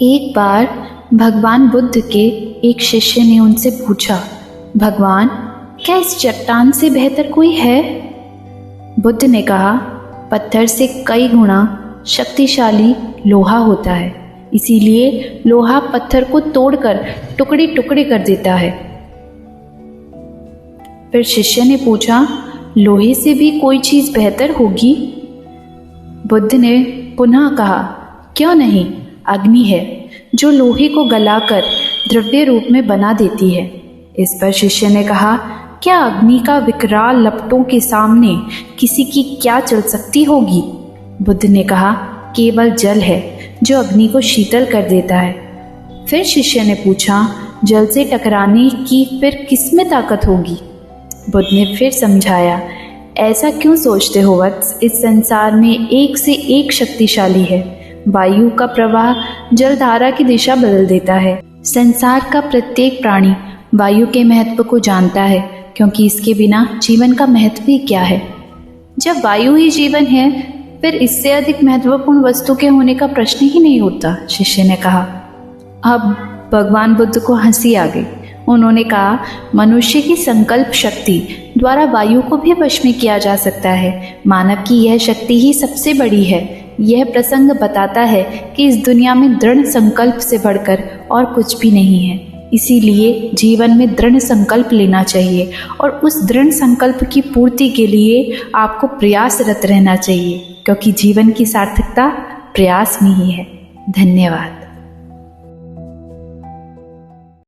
एक बार भगवान बुद्ध के एक शिष्य ने उनसे पूछा, भगवान, क्या इस चट्टान से बेहतर कोई है? बुद्ध ने कहा, पत्थर से कई गुना शक्तिशाली लोहा होता है, इसीलिए लोहा पत्थर को तोड़कर टुकड़े टुकड़े कर देता है। फिर शिष्य ने पूछा, लोहे से भी कोई चीज़ बेहतर होगी? बुद्ध ने पुनः कहा, क्यों नहीं, अग्नि है जो लोहे को गलाकर द्रव्य रूप में बना देती है। इस पर शिष्य ने कहा, क्या अग्नि का विकराल लपटों के सामने किसी की क्या चल सकती होगी? बुद्ध ने कहा, केवल जल है जो अग्नि को शीतल कर देता है। फिर शिष्य ने पूछा, जल से टकराने की फिर किस में ताकत होगी? बुद्ध ने फिर समझाया, ऐसा क्यों सोचते हो वत्स, इस संसार में एक से एक शक्तिशाली है। वायु का प्रवाह जलधारा की दिशा बदल देता है। संसार का प्रत्येक प्राणी वायु के महत्व को जानता है, क्योंकि इसके बिना जीवन का महत्व ही क्या है। जब वायु ही जीवन है, फिर इससे अधिक महत्वपूर्ण वस्तु के होने का प्रश्न ही नहीं उठता, शिष्य ने कहा। अब भगवान बुद्ध को हंसी आ गई। उन्होंने कहा, मनुष्य की संकल्प शक्ति द्वारा वायु को भी वश में किया जा सकता है। मानव की यह शक्ति ही सबसे बड़ी है। यह प्रसंग बताता है कि इस दुनिया में दृढ़ संकल्प से बढ़कर और कुछ भी नहीं है। इसीलिए जीवन में दृढ़ संकल्प लेना चाहिए और उस दृढ़ संकल्प की पूर्ति के लिए आपको प्रयासरत रहना चाहिए, क्योंकि जीवन की सार्थकता प्रयास में ही है। धन्यवाद।